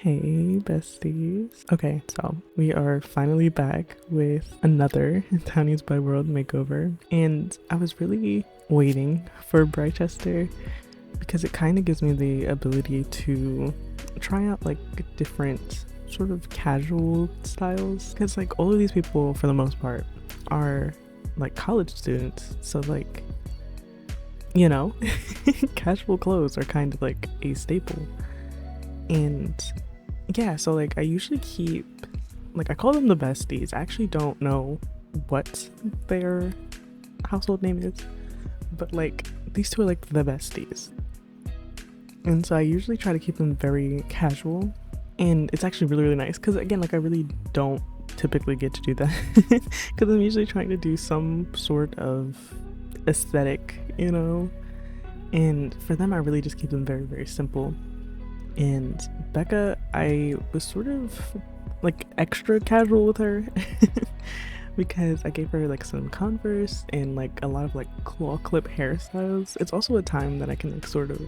Hey besties. Okay, so we are finally back with another Townies by World makeover, and I was really waiting for Britechester because it kind of gives me the ability to try out like different sort of casual styles, because like all of these people for the most part are like college students, so like, you know, casual clothes are kind of like a staple. And yeah, so like I usually keep, like, I call them the besties. I actually don't know what their household name is, but like these two are like the besties. And so I usually try to keep them very casual, and it's actually really nice because again, like I really don't typically get to do that because I'm usually trying to do some sort of aesthetic, you know. And for them, I really just keep them very simple. And Becca, I was sort of like extra casual with her because I gave her like some Converse and like a lot of like claw clip hairstyles. It's also a time that I can like sort of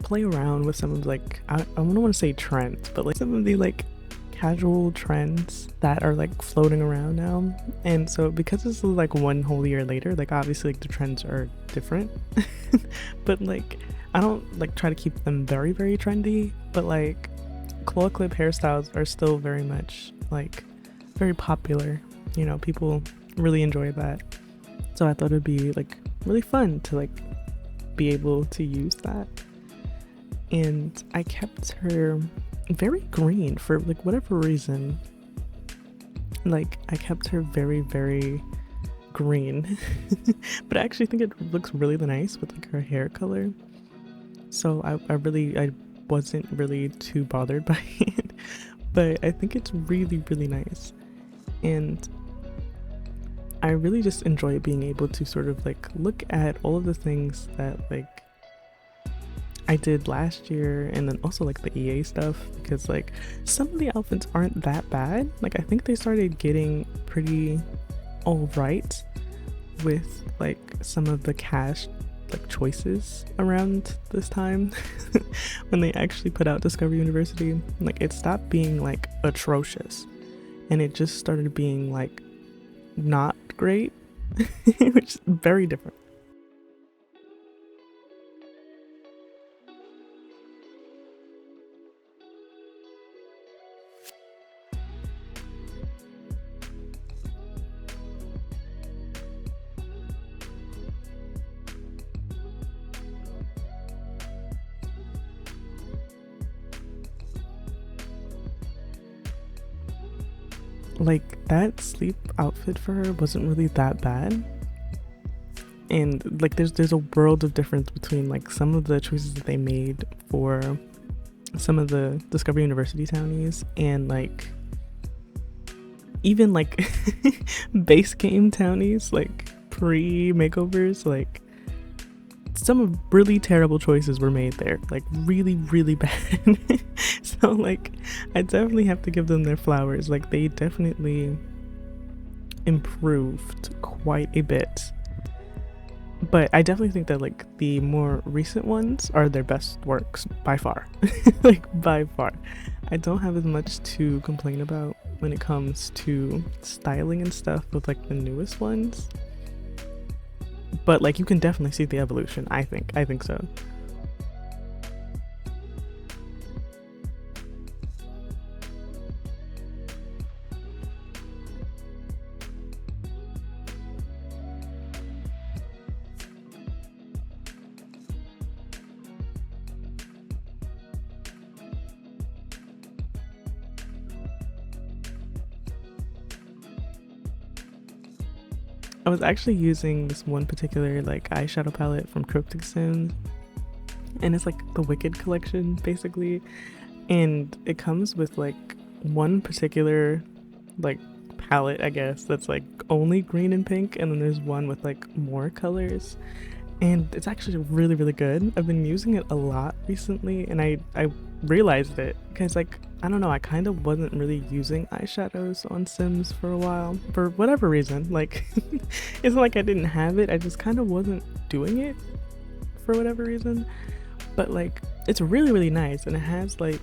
play around with some of like, I don't want to say trends, but like some of the like casual trends that are like floating around now. And so because this is like one whole year later, like obviously like the trends are different but like I don't like try to keep them very trendy, but like claw clip hairstyles are still very much like very popular, you know, people really enjoy that. So I thought it'd be like really fun to like be able to use that. And I kept her very green for like whatever reason. Like I kept her very green but I actually think it looks really nice with like her hair color. So I wasn't really too bothered by it, but I think it's really nice. And I really just enjoy being able to sort of like look at all of the things that like I did last year, and then also like the EA stuff, because like some of the outfits aren't that bad. Like I think they started getting pretty alright with like some of the cash like choices around this time when they actually put out Discover University. Like it stopped being like atrocious and it just started being like not great which is very different. Like that sleep outfit for her wasn't really that bad, and like there's a world of difference between like some of the choices that they made for some of the Discover University townies and like even like base game townies, like pre makeovers. Like some really terrible choices were made there, like really bad. So like I definitely have to give them their flowers. Like they definitely improved quite a bit, but I definitely think that like the more recent ones are their best works by far. Like by far. I don't have as much to complain about when it comes to styling and stuff with like the newest ones, but like you can definitely see the evolution. I think so. I was actually using this one particular like eyeshadow palette from Cryptic Sims, and it's like the Wicked collection basically, and it comes with like one particular like palette, I guess, that's like only green and pink, and then there's one with like more colors, and it's actually really good. I've been using it a lot recently, and I realized it because like I don't know, I kind of wasn't really using eyeshadows on Sims for a while for whatever reason. Like it's not like I didn't have it, I just kind of wasn't doing it for whatever reason. But like it's really nice, and it has like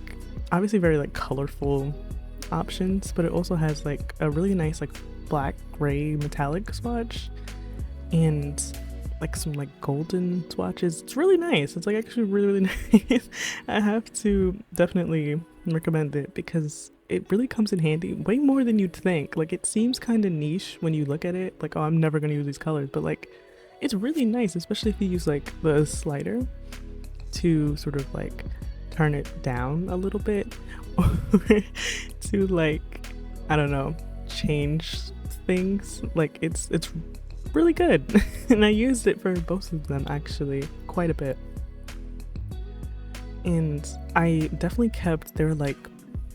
obviously very like colorful options, but it also has like a really nice like black gray metallic swatch and like some like golden swatches. It's really nice. It's like actually really, really nice. I have to definitely recommend it because it really comes in handy way more than you'd think. Like it seems kind of niche when you look at it, like, oh, I'm never gonna use these colors, but like it's really nice, especially if you use like the slider to sort of like turn it down a little bit or to like, I don't know, change things. Like it's really good. And I used it for both of them actually quite a bit. And I definitely kept their like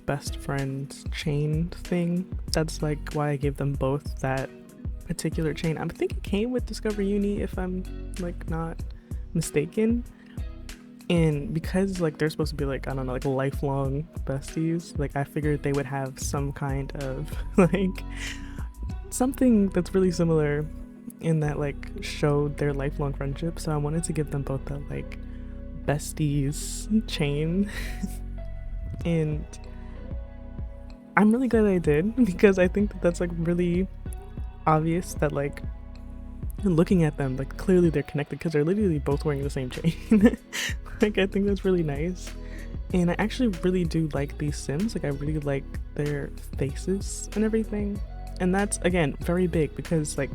best friends chain thing. That's like why I gave them both that particular chain. I think it came with Discover Uni if I'm like not mistaken. And because like they're supposed to be like, I don't know, like lifelong besties, like I figured they would have some kind of like something that's really similar in that like showed their lifelong friendship. So I wanted to give them both that like besties chain. And I'm really glad I did because I think that that's like really obvious that like looking at them, like clearly they're connected because they're literally both wearing the same chain. Like I think that's really nice. And I actually really do like these Sims. Like I really like their faces and everything. And that's again very big because like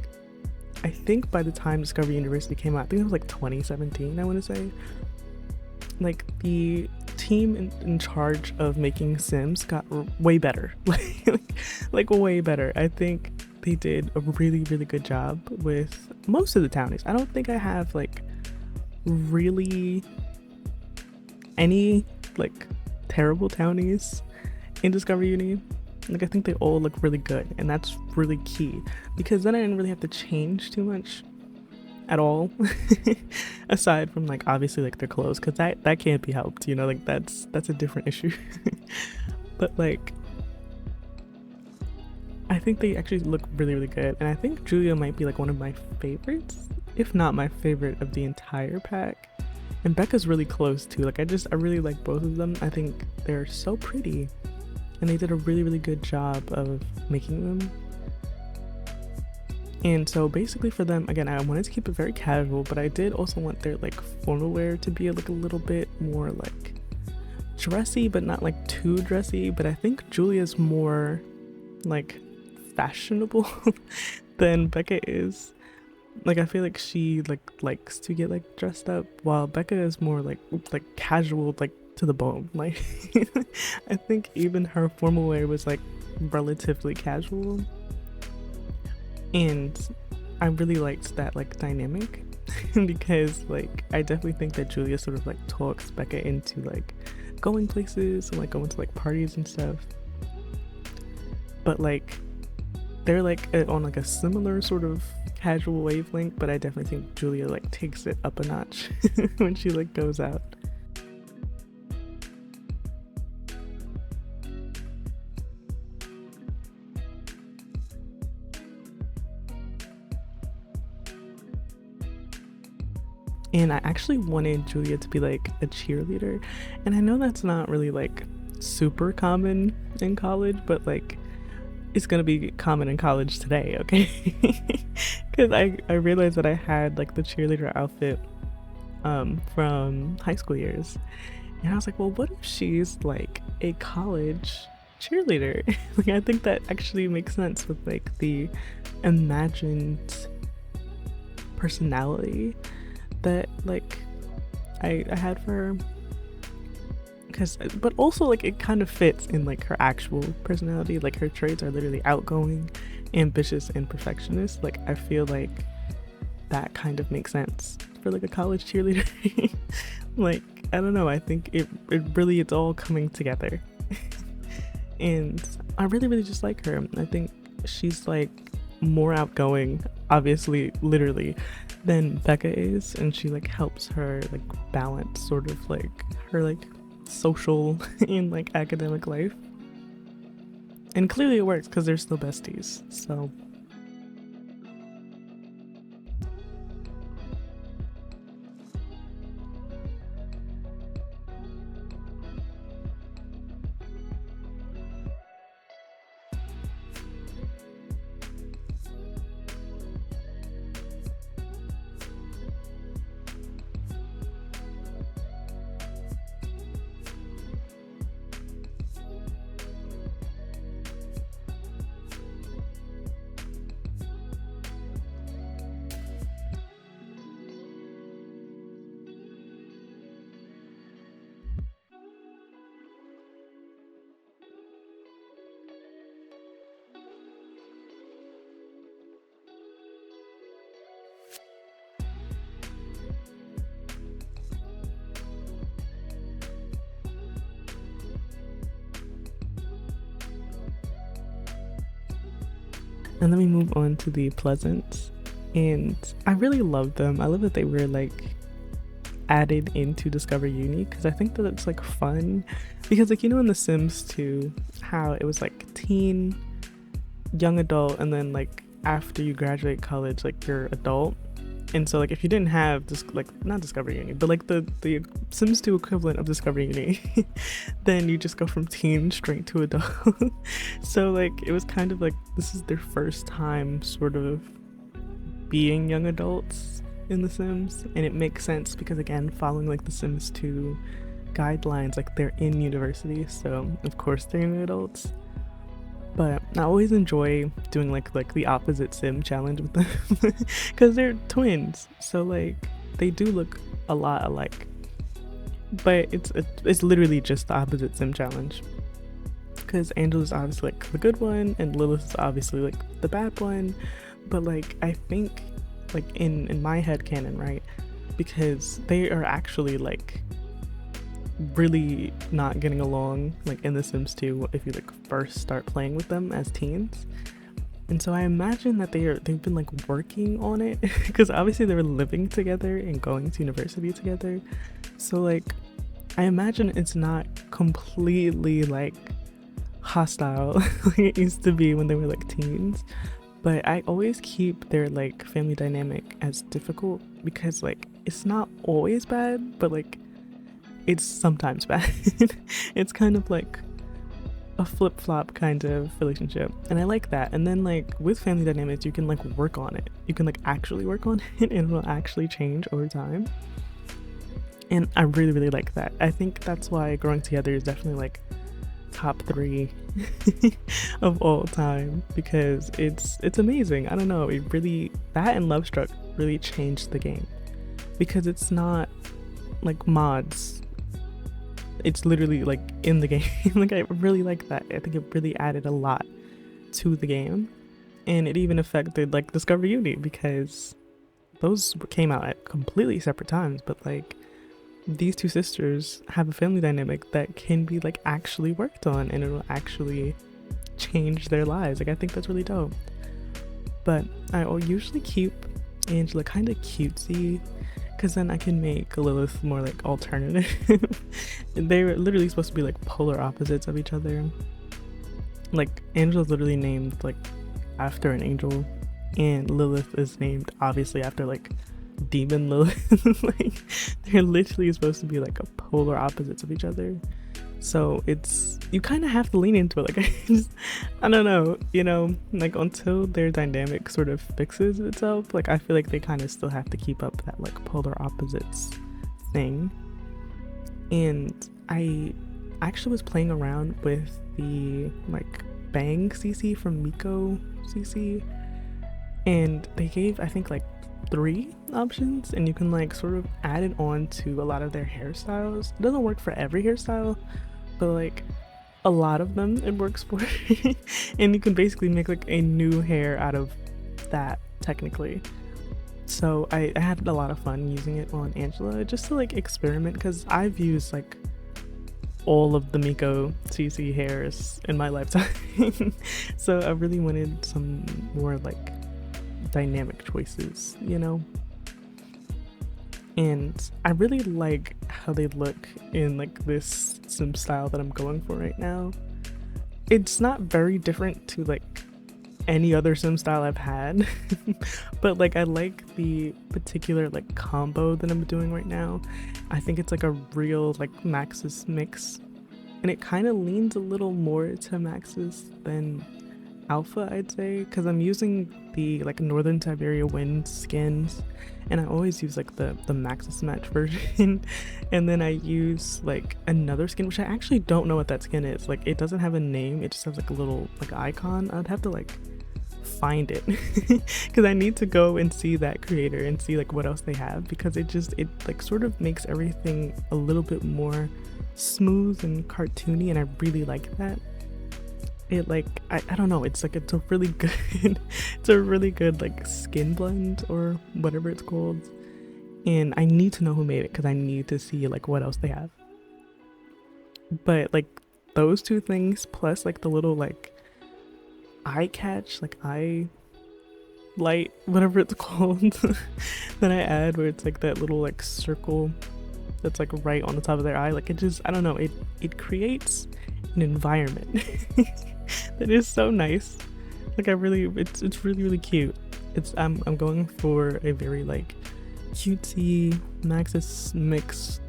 I think by the time Discovery University came out, I think it was like 2017, I want to say, like the team in charge of making Sims got way better. Like way better. I think they did a really, really good job with most of the townies. I don't think I have like really any like terrible townies in Discovery Uni. Like I think they all look really good, and that's really key because then I didn't really have to change too much at all aside from like obviously like their clothes, because that can't be helped, you know, like that's a different issue. But like I think they actually look really, really good, and I think Julia might be like one of my favorites, if not my favorite of the entire pack. And Becca's really close too. Like I really like both of them. I think they're so pretty and they did a really, really good job of making them. And so basically for them, again, I wanted to keep it very casual, but I did also want their like formal wear to be like a little bit more like dressy, but not like too dressy. But I think Julia's more like fashionable than Becca is. Like I feel like she like likes to get like dressed up, while Becca is more like casual, like to the bone. Like I think even her formal wear was like relatively casual, and I really liked that like dynamic because like I definitely think that Julia sort of like talks Becca into like going places and like going to like parties and stuff, but like they're like on like a similar sort of casual wavelength, but I definitely think Julia like takes it up a notch when she like goes out. And I actually wanted Julia to be like a cheerleader, and I know that's not really like super common in college, but like it's gonna be common in college today, okay? Because I realized that I had like the cheerleader outfit from high school years, and I was like, well, what if she's like a college cheerleader? Like I think that actually makes sense with like the imagined personality that like I had for her, because but also like it kind of fits in like her actual personality. Like her traits are literally outgoing, ambitious, and perfectionist. Like I feel like that kind of makes sense for like a college cheerleader. Like I don't know, I think it really, it's all coming together. And I really, really just like her. I think she's like more outgoing, obviously, literally, than Becca is, and she like helps her like balance sort of like her like social and like academic life. And clearly it works because they're still besties. So And then we move on to the Pleasants. And I really love them. I love that they were like added into Discover Uni because I think that it's like fun. Because like, you know, in The Sims 2, how it was like teen, young adult, and then like after you graduate college, like you're adult. And so like if you didn't have this, like not Discover Uni, but like the Sims 2 equivalent of Discover Uni, then you just go from teen straight to adult. So like it was kind of like this is their first time sort of being young adults in The Sims, and it makes sense because again, following like the Sims 2 guidelines, like they're in university, so of course they're young adults. But I always enjoy doing like the opposite sim challenge with them because they're twins, so like they do look a lot alike, but it's literally just the opposite sim challenge because Angela's obviously like the good one and Lilith is obviously like the bad one. But like I think like in my head canon, right, because they are actually like really not getting along like in The Sims 2 if you like first start playing with them as teens. And so I imagine that they've been like working on it because obviously they were living together and going to university together. So like I imagine it's not completely like hostile like it used to be when they were like teens. But I always keep their like family dynamic as difficult because like it's not always bad, but like it's sometimes bad. It's kind of like a flip-flop kind of relationship, and I like that. And then like with family dynamics you can like work on it, you can like actually work on it and it will actually change over time, and I really really like that. I think that's why Growing Together is definitely like top 3 of all time because it's amazing. I don't know, it really, that and Love Struck really changed the game because it's not like mods, it's literally like in the game. Like I really like that. I think it really added a lot to the game, and it even affected like Discover Uni because those came out at completely separate times, but like these two sisters have a family dynamic that can be like actually worked on and it'll actually change their lives. Like I think that's really dope. But I usually keep Angela kind of cutesy because then I can make Lilith more like alternative. They're literally supposed to be like polar opposites of each other. Like Angela's literally named like after an angel, and Lilith is named obviously after like demon Lilith. Like they're literally supposed to be like a polar opposites of each other. So it's, you kind of have to lean into it. Like I don't know, you know, like until their dynamic sort of fixes itself, like I feel like they kind of still have to keep up that like polar opposites thing. And I actually was playing around with the like Bang CC from Miko CC, and they gave I think like 3 options, and you can like sort of add it on to a lot of their hairstyles. It doesn't work for every hairstyle, but like a lot of them it works for. And you can basically make like a new hair out of that technically. So I had a lot of fun using it on Angela just to like experiment, because I've used like all of the Miko CC hairs in my lifetime. So I really wanted some more like dynamic choices, you know? And I really like how they look in like this sim style that I'm going for right now. It's not very different to like any other sim style I've had, but like I like the particular like combo that I'm doing right now. I think it's like a real like Maxis mix, and it kind of leans a little more to Maxis than Alpha, I'd say, because I'm using the like Northern Siberia Wind skins, and I always use like the Maxis Match version. And then I use like another skin which I actually don't know what that skin is. Like it doesn't have a name, it just has like a little like icon. I'd have to like find it because I need to go and see that creator and see like what else they have, because it like sort of makes everything a little bit more smooth and cartoony, and I really like that. It like I don't know, it's like it's a really good it's a really good like skin blend or whatever it's called, and I need to know who made it because I need to see like what else they have. But like those 2 things plus like the little like eye catch, like eye light, whatever it's called, that I add, where it's like that little like circle that's like right on the top of their eye. Like it just, I don't know, it creates an environment that is so nice. Like it's really really cute. I'm going for a very like cutesy Maxis mix,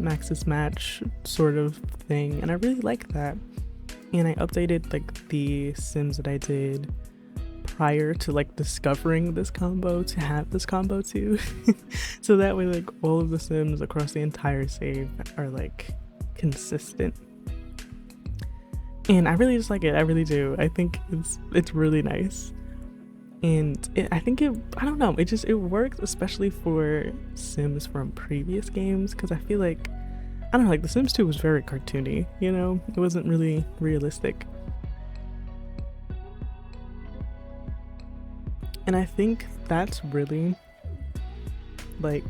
Maxis match sort of thing, and I really like that. And I updated like the Sims that I did prior to like discovering this combo to have this combo too. So that way like all of the Sims across the entire save are like consistent. And I really just like it. I really do. I think it's really nice. And I don't know, it works especially for Sims from previous games, because I feel like, I don't know, like The Sims 2 was very cartoony, you know? It wasn't really realistic. And I think that's really like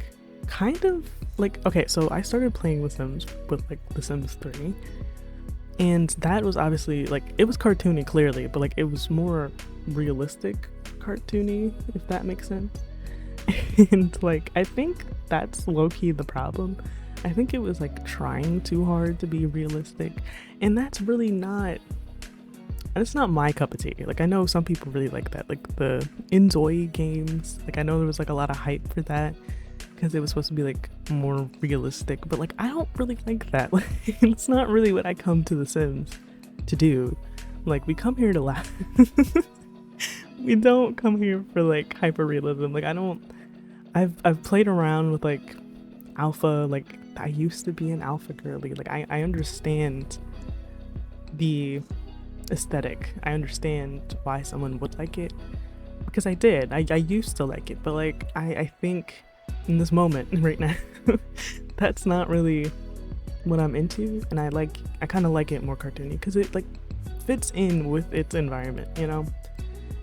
kind of like, okay, so I started playing The Sims with like The Sims 3, and that was obviously like, it was cartoony clearly, but like it was more realistic cartoony, if that makes sense. And like I think that's low-key the problem. I think it was like trying too hard to be realistic, and that's really not, it's not my cup of tea. Like I know some people really like that, like the Enjoy games, like I know there was like a lot of hype for that because it was supposed to be like more realistic, but like I don't really like that. Like it's not really what I come to The Sims to do. Like we come here to laugh. We don't come here for like hyper realism. Like I've played around with like alpha, like I used to be an alpha girly. Like I understand the aesthetic. I understand why someone would like it, because I did. I used to like it, but like I think in this moment right now that's not really what I'm into, and I kind of like it more cartoony because it like fits in with its environment, you know?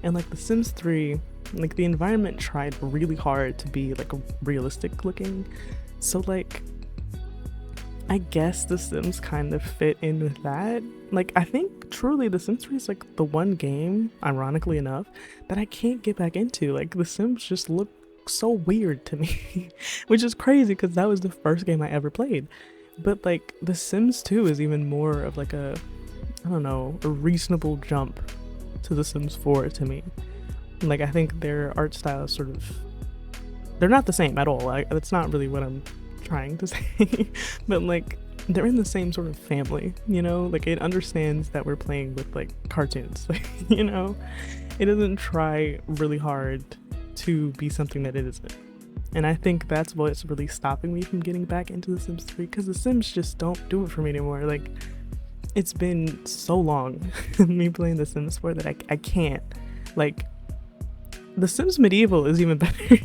And like The Sims 3, like the environment tried really hard to be like realistic looking, so like I guess The Sims kind of fit in with that. Like I think truly The Sims 3 is like the one game, ironically enough, that I can't get back into. Like The Sims just look so weird to me, which is crazy because that was the first game I ever played. But like The Sims 2 is even more of like a, I don't know, a reasonable jump to The Sims 4 to me. Like I think their art style is sort of, they're not the same at all. That's not really what I'm trying to say. But like they're in the same sort of family, you know? Like it understands that we're playing with like cartoons, like, you know? It doesn't try really hard to be something that it isn't. And I think that's what's really stopping me from getting back into The Sims 3, because The Sims just don't do it for me anymore. Like it's been so long me playing The Sims 4 that I can't. Like The Sims Medieval is even better.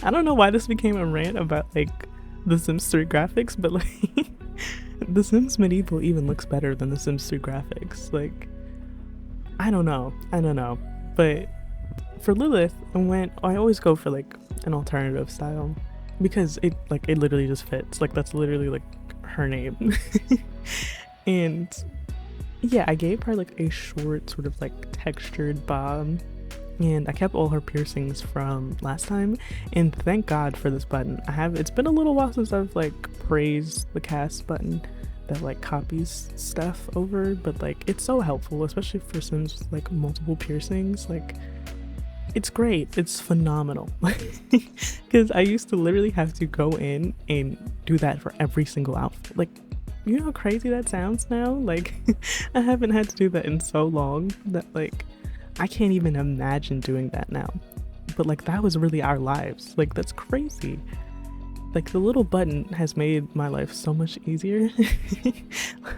I don't know why this became a rant about like The Sims 3 graphics, but like The Sims Medieval even looks better than The Sims 3 graphics. Like I don't know, but for Lilith I always go for like an alternative style, because it literally just fits. Like that's literally like her name. And yeah, I gave her like a short sort of like textured bob, and I kept all her piercings from last time, and thank God for this button. It's been a little while since I've like praised the cast button that like copies stuff over, but like it's so helpful, especially for Sims with like multiple piercings. Like it's great, it's phenomenal. Because I used to literally have to go in and do that for every single outfit. Like, you know how crazy that sounds now? Like I haven't had to do that in so long that like I can't even imagine doing that now. But like that was really our lives. Like that's crazy. Like the little button has made my life so much easier.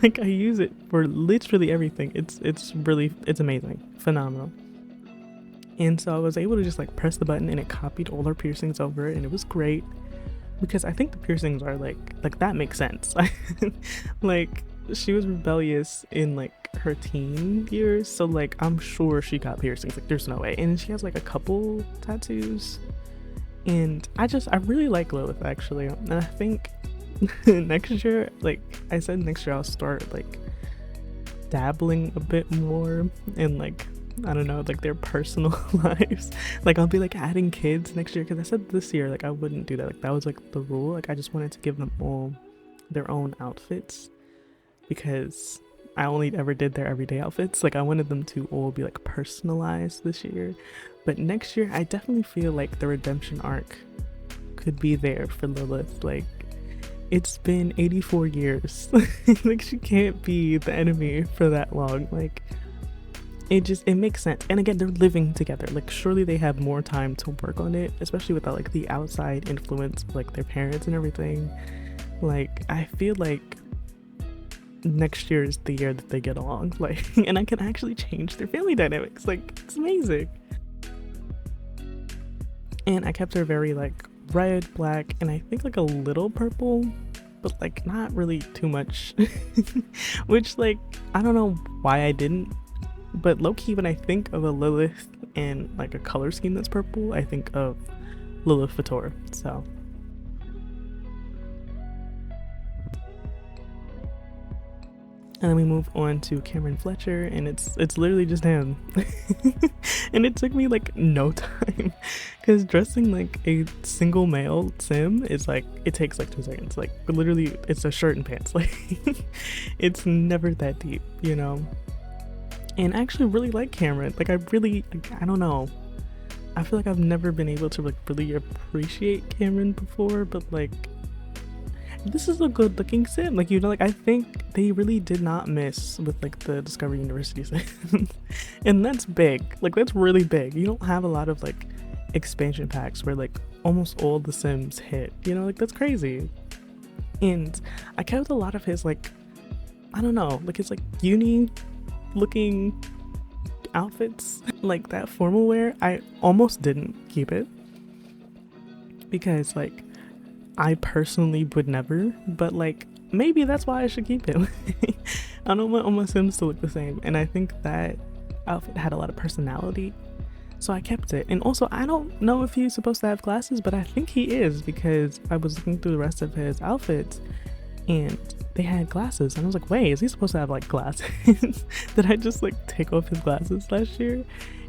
Like I use it for literally everything. It's amazing, phenomenal. And so I was able to just like press the button and it copied all her piercings over, and it was great. Because I think the piercings are like that makes sense. Like she was rebellious in like her teen years, so like I'm sure she got piercings. Like there's no way. And she has like a couple tattoos, and I really like Lilith actually. And I think next year, like I said, next year I'll start like dabbling a bit more in like I don't know, like their personal lives. Like I'll be like adding kids next year because I said this year like I wouldn't do that. Like that was like the rule. Like I just wanted to give them all their own outfits because I only ever did their everyday outfits. Like I wanted them to all be like personalized this year. But next year I definitely feel like the redemption arc could be there for Lilith. Like it's been 84 years. Like she can't be the enemy for that long. Like it makes sense. And again, they're living together. Like surely they have more time to work on it, especially without like the outside influence of like their parents and everything. Like I feel like next year is the year that they get along. Like and I can actually change their family dynamics. Like it's amazing. And I kept her very like red, black, and I think like a little purple, but like not really too much. Which like I don't know why I didn't, but low-key when I think of a Lilith and like a color scheme that's purple, I think of Lilith Fator. So and then we move on to Cameron Fletcher, and it's literally just him. And it took me like no time because dressing like a single male sim is like it takes like 2 seconds. Like literally it's a shirt and pants. Like it's never that deep, you know. And I actually really like Cameron. Like I really like, I don't know, I feel like I've never been able to like really appreciate Cameron before, but like this is a good looking sim. Like, you know, like I think they really did not miss with like the Discovery University sims. And that's big. Like that's really big. You don't have a lot of like expansion packs where like almost all the sims hit, you know, like that's crazy. And I kept a lot of his like, I don't know, like his like uni looking outfits, like that formal wear. I almost didn't keep it because like I personally would never, but like maybe that's why I should keep it. I don't want all my sims to look the same, and I think that outfit had a lot of personality, so I kept it. And also I don't know if he's supposed to have glasses, but I think he is because I was looking through the rest of his outfits and they had glasses and I was like, wait, is he supposed to have like glasses? Did I just like take off his glasses last year?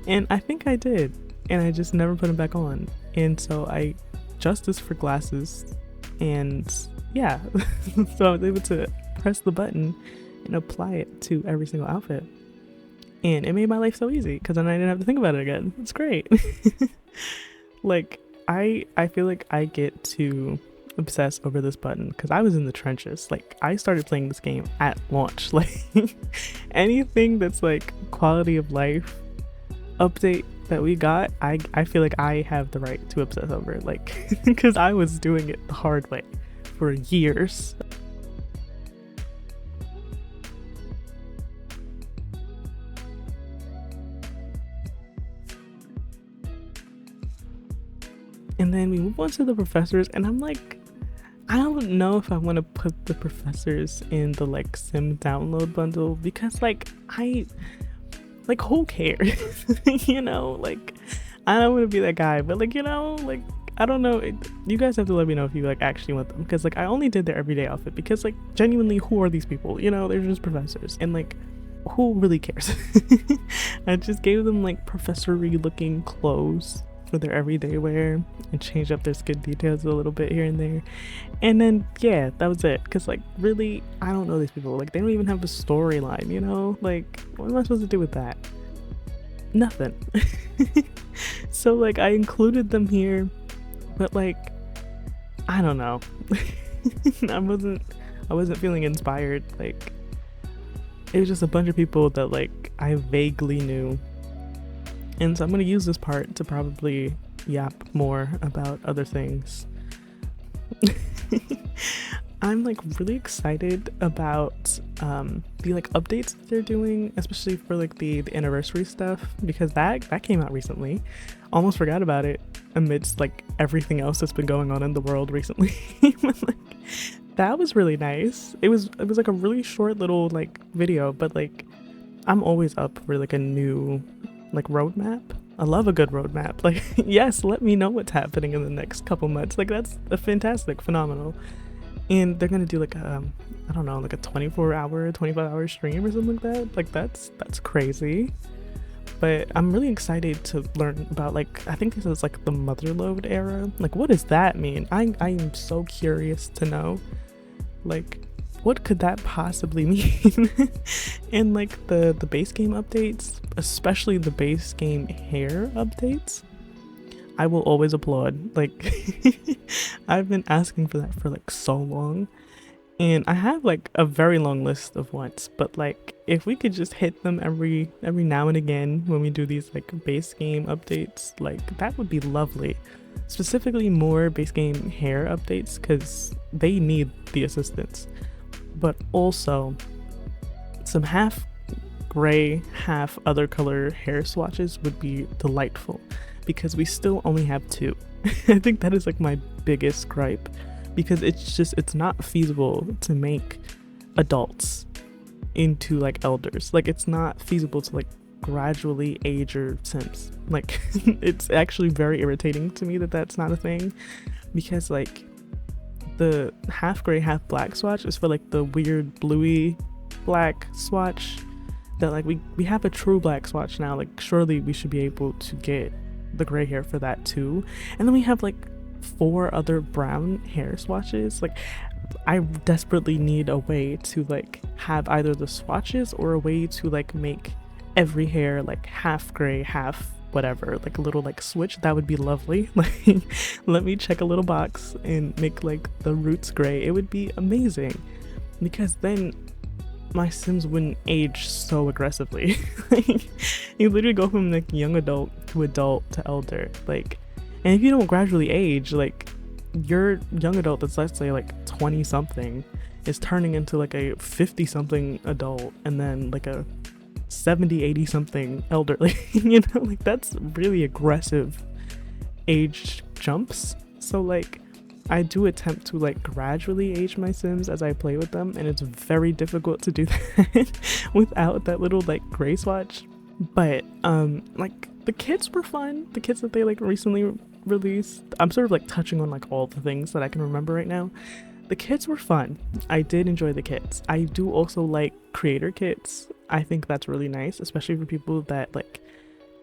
And I think I did, and I just never put them back on. And so I justice for glasses, and yeah. So I was able to press the button and apply it to every single outfit, and it made my life so easy because then I didn't have to think about it again. It's great. Like I feel like I get to obsess over this button because I was in the trenches. Like I started playing this game at launch. Like anything that's like quality of life update that we got, I feel like I have the right to obsess over it, like because I was doing it the hard way for years. And then we move on to the professors, and I'm like, I don't know if I want to put the professors in the like sim download bundle because like like who cares? You know, like I don't want to be that guy, but like, you know, like I don't know, you guys have to let me know if you like actually want them, because like I only did their everyday outfit because like genuinely, who are these people? You know, they're just professors, and like who really cares? I just gave them like professory looking clothes for their everyday wear and changed up their skin details a little bit here and there, and then yeah, that was it. Because like really, I don't know these people. Like they don't even have a storyline, you know, like what am I supposed to do with that? Nothing. So like I included them here, but like I don't know. I wasn't feeling inspired. Like it was just a bunch of people that like I vaguely knew. And so I'm going to use this part to probably yap more about other things. I'm like really excited about the like updates that they're doing, especially for like the anniversary stuff, because that came out recently. Almost forgot about it amidst like everything else that's been going on in the world recently. But, like, that was really nice. It was like a really short little like video, but like I'm always up for like a new like roadmap. I love a good roadmap. Like yes, let me know what's happening in the next couple months. Like that's a fantastic, phenomenal. And they're gonna do like I don't know, like a 24-hour 25-hour stream or something like that. Like that's crazy. But I'm really excited to learn about, like, I think this is like the motherlode era. Like, what does that mean? I'm so curious to know, like, what could that possibly mean? And like the base game updates, especially the base game hair updates, I will always applaud. Like, I've been asking for that for like so long. And I have like a very long list of wants, but like if we could just hit them every now and again when we do these like base game updates, like that would be lovely. Specifically more base game hair updates, because they need the assistance. But also some half gray, half other color hair swatches would be delightful, because we still only have 2. I think that is like my biggest gripe, because it's not feasible to make adults into like elders. Like, it's not feasible to like gradually age your Sims. Like, it's actually very irritating to me that that's not a thing, because like the half gray half black swatch is for like the weird bluey black swatch that like we have a true black swatch now. Like, surely we should be able to get the gray hair for that too. And then we have like 4 other brown hair swatches. Like, I desperately need a way to like have either the swatches or a way to like make every hair like half gray, half whatever, like a little like switch. That would be lovely. Like, let me check a little box and make like the roots gray. It would be amazing, because then my Sims wouldn't age so aggressively. Like, you literally go from like young adult to elder. Like, and if you don't gradually age, like your young adult that's, let's say, like 20 something is turning into like a 50 something adult, and then like a 70, 80 something elderly. You know, like that's really aggressive age jumps. So like I do attempt to like gradually age my Sims as I play with them, and it's very difficult to do that without that little like gray swatch. But like the kits were fun. The kits that they like recently released, I'm sort of like touching on like all the things that I can remember right now. The kits were fun. I did enjoy the kits. I do also like creator kits. I think that's really nice, especially for people that like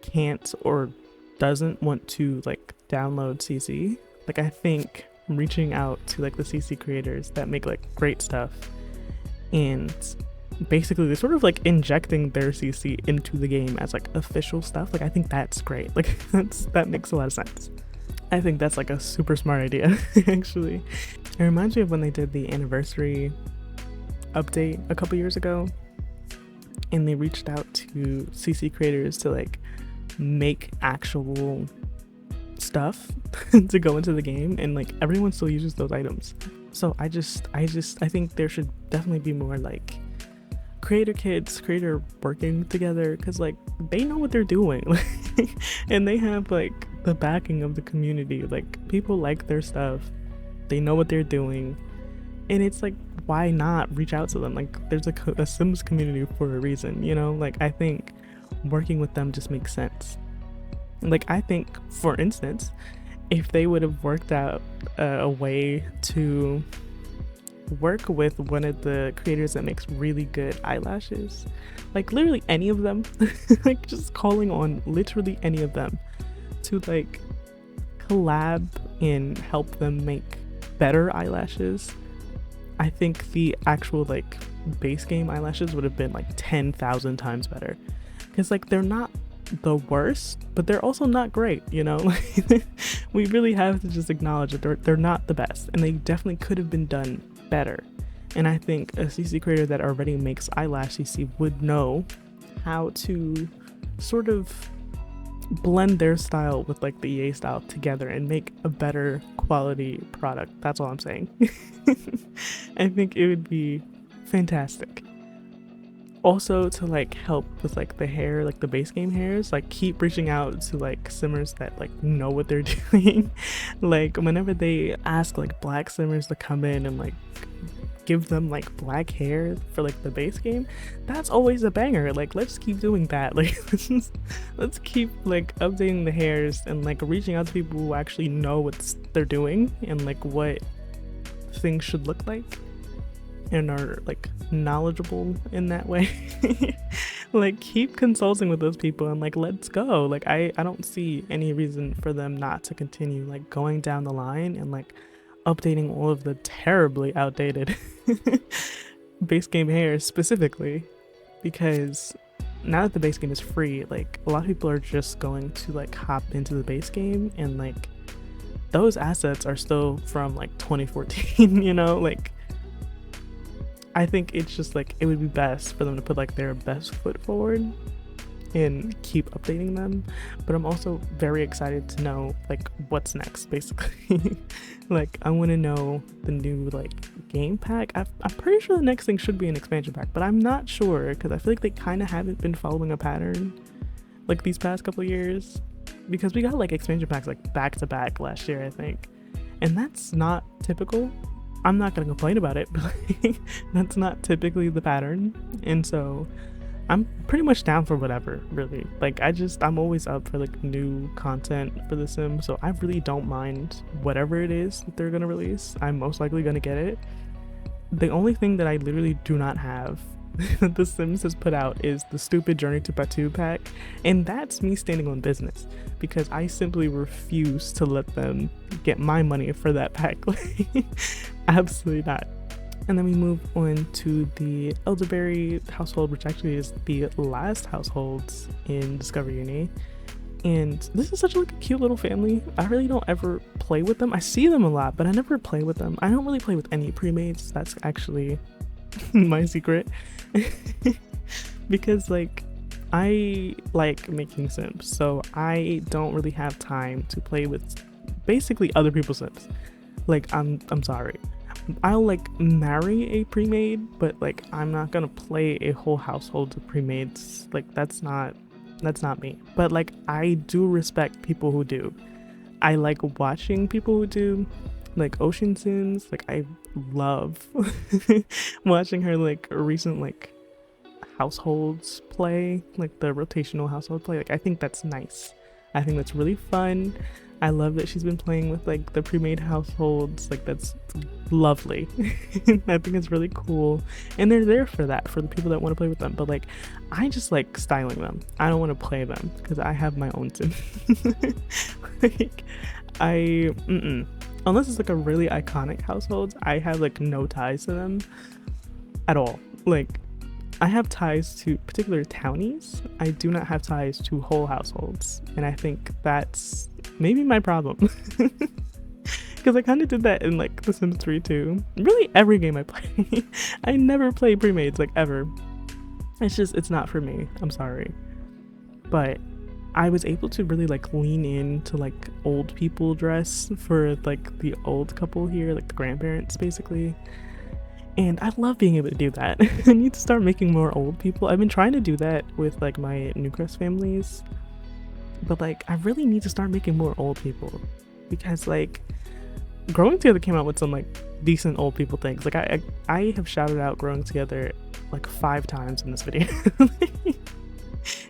can't or doesn't want to like download CC. Like, I think reaching out to like the CC creators that make like great stuff, and basically they're sort of like injecting their CC into the game as like official stuff. Like, I think that's great. Like, that makes a lot of sense. I think that's like a super smart idea. Actually, it reminds me of when they did the anniversary update a couple years ago, and they reached out to CC creators to like make actual stuff to go into the game, and like everyone still uses those items. So I think there should definitely be more like creator working together, because like they know what they're doing. And they have like the backing of the community. Like, people like their stuff, they know what they're doing, and it's like, why not reach out to them? Like, there's a Sims community for a reason, you know? Like, I think working with them just makes sense. Like, I think, for instance, if they would have worked out a way to work with one of the creators that makes really good eyelashes, like literally any of them, like just calling on literally any of them to like collab and help them make better eyelashes, I think the actual like base game eyelashes would have been like 10,000 times better. Because like they're not the worst, but they're also not great, you know? We really have to just acknowledge that they're not the best, and they definitely could have been done better. And I think a CC creator that already makes eyelash CC would know how to sort of blend their style with like the EA style together and make a better quality product. That's all I'm saying. I think it would be fantastic. Also, to like help with like the hair, like the base game hairs, like keep reaching out to like simmers that like know what they're doing. Like whenever they ask like black simmers to come in and like give them like black hair for like the base game, that's always a banger. Like, let's keep doing that. Like, let's keep like updating the hairs and like reaching out to people who actually know what they're doing and like what things should look like and are like knowledgeable in that way. Like, keep consulting with those people and like let's go. Like I don't see any reason for them not to continue like going down the line and like updating all of the terribly outdated base game hair specifically, because now that the base game is free, like a lot of people are just going to like hop into the base game, and like those assets are still from like 2014, you know? Like I think it's just like it would be best for them to put like their best foot forward and keep updating them. But I'm also very excited to know like what's next, basically. Like I want to know the new like game pack. I'm pretty sure the next thing should be an expansion pack, but I'm not sure because I feel like they kind of haven't been following a pattern like these past couple of years, because we got like expansion packs like back to back last year, I think, and that's not typical. I'm not gonna complain about it, but like, that's not typically the pattern. And so I'm pretty much down for whatever, really. Like I'm always up for like new content for The Sims, so I really don't mind whatever it is that they're gonna release. I'm most likely gonna get it. The only thing that I literally do not have that The Sims has put out is the stupid Journey to Batu pack, and that's me standing on business because I simply refuse to let them get my money for that pack. Absolutely not. And then we move on to the elderberry household, which actually is the last households in Discover Uni. And this is such like a cute little family. I really don't ever play with them. I see them a lot, but I never play with them. I don't really play with any pre-mates. That's actually my secret. Because like I like making Sims, so I don't really have time to play with basically other people's Sims. Like I'm sorry. I'll like marry a pre-made, but like I'm not gonna play a whole household of pre-mades. Like that's not me. But like I do respect people who do. I like watching people who do, like Ocean Sims. Like I love watching her like recent like households play, like the rotational household play. Like I think that's nice. I think that's really fun. I love that she's been playing with like the pre-made households. Like that's lovely. I think it's really cool, and they're there for that, for the people that want to play with them. But like I just like styling them. I don't want to play them because I have my own Sim. Like unless it's like a really iconic household, I have like no ties to them at all. Like I have ties to particular townies. I do not have ties to whole households, and I think that's maybe my problem. Because I kind of did that in like The Sims 3 too. Really every game I play. I never play pre-mades, like ever. It's not for me. I'm sorry. But I was able to really like lean into like old people dress for like the old couple here, like the grandparents basically. And I love being able to do that. I need to start making more old people. I've been trying to do that with like my Newcrest families, but like I really need to start making more old people, because like Growing Together came out with some like decent old people things. Like I have shouted out Growing Together like 5 times in this video.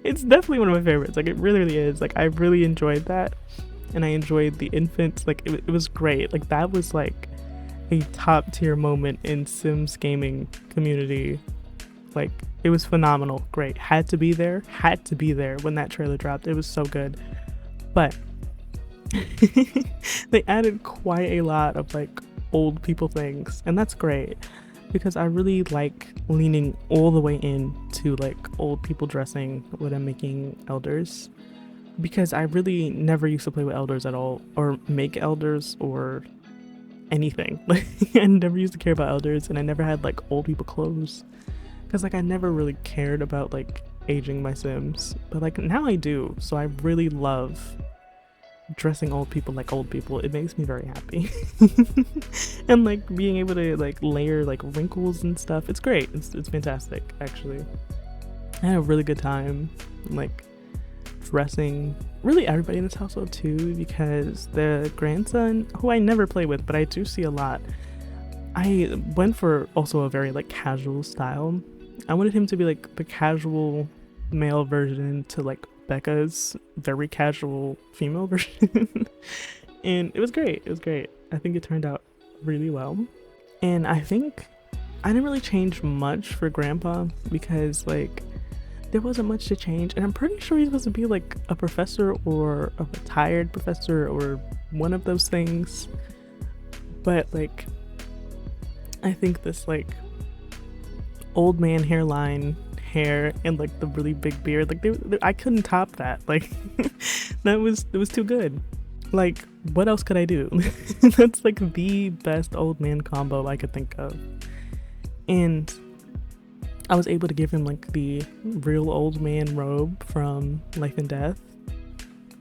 It's definitely one of my favorites. Like it really is. Like I really enjoyed that, and I enjoyed the infants. Like it was great. Like that was like a top tier moment in Sims gaming community. Like it was phenomenal. Great. Had to be there when that trailer dropped. It was so good. But they added quite a lot of like old people things, and that's great because I really like leaning all the way into like old people dressing when I'm making elders, because I really never used to play with elders at all or make elders or anything. Like I never used to care about elders, and I never had like old people clothes because like I never really cared about like aging my Sims, but like now I do. So I really love dressing old people like old people. It makes me very happy. And like being able to like layer like wrinkles and stuff, it's great. It's fantastic. Actually, I had a really good time like dressing really everybody in this household too, because the grandson, who I never play with but I do see a lot, I went for also a very like casual style. I wanted him to be like the casual male version to like Becca's very casual female version. And it was great. I think it turned out really well. And I think I didn't really change much for Grandpa, because like there wasn't much to change, and I'm pretty sure he's supposed to be like a professor or a retired professor or one of those things. But like, I think this like old man hairline hair and like the really big beard, like I couldn't top that. Like it was too good. Like, what else could I do? That's like the best old man combo I could think of. And I was able to give him like the real old man robe from Life and Death.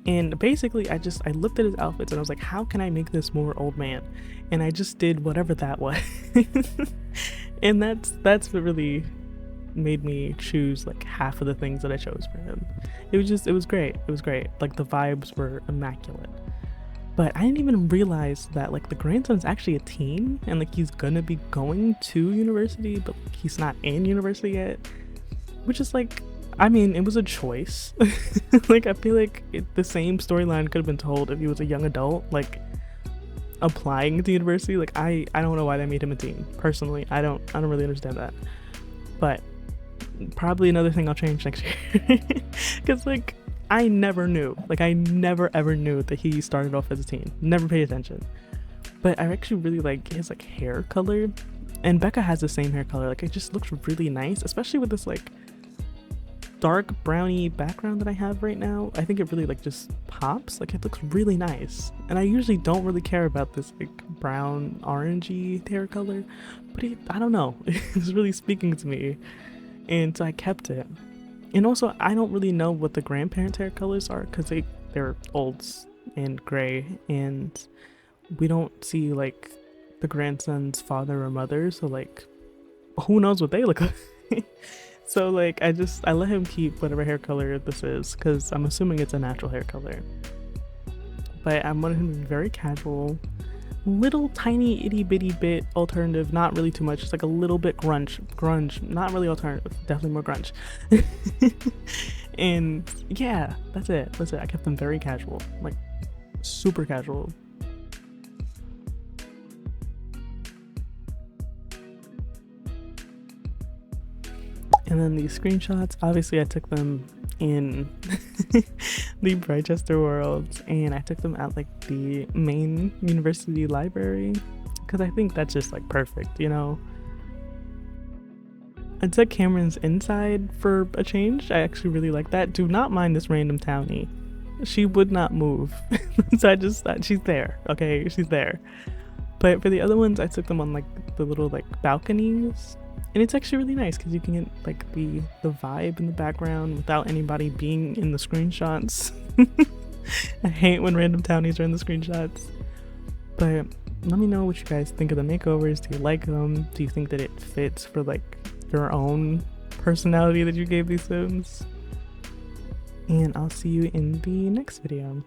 And basically I looked at his outfits and I was like, how can I make this more old man? And I just did whatever that was. And that's what really made me choose like half of the things that I chose for him. It was great. It was great. Like the vibes were immaculate. But I didn't even realize that like the grandson's actually a teen and like he's gonna be going to university, but like, he's not in university yet. Which is like, I mean, it was a choice. Like I feel like the same storyline could have been told if he was a young adult, like applying to university. Like I don't know why they made him a teen. Personally, I don't really understand that. But probably another thing I'll change next year. Because like I never knew, like I never ever knew that he started off as a teen. Never paid attention. But I actually really like his like hair color, and Becca has the same hair color. Like it just looks really nice, especially with this like dark browny background that I have right now. I think it really like just pops. Like it looks really nice, and I usually don't really care about this like brown orangey hair color, but I don't know, it's really speaking to me, and so I kept it. And also I don't really know what the grandparents' hair colors are because they're olds and gray, and we don't see like the grandson's father or mother, so like who knows what they look like. So like I let him keep whatever hair color this is because I'm assuming it's a natural hair color. But I wanted him to be very casual, little tiny itty bitty bit alternative, not really too much, just like a little bit grunge, not really alternative, definitely more grunge. And yeah, that's it. I kept them very casual, like super casual. And then these screenshots, obviously I took them in the Britechester world, and I took them at like the main university library because I think that's just like perfect, you know. I took Cameron's inside for a change. I actually really like that. Do not mind this random townie. She would not move. So I just thought she's there. Okay, she's there. But for the other ones, I took them on like the little like balconies. And it's actually really nice because you can get like the vibe in the background without anybody being in the screenshots. I hate when random townies are in the screenshots. But let me know what you guys think of the makeovers. Do you like them? Do you think that it fits for like your own personality that you gave these Sims? And I'll see you in the next video.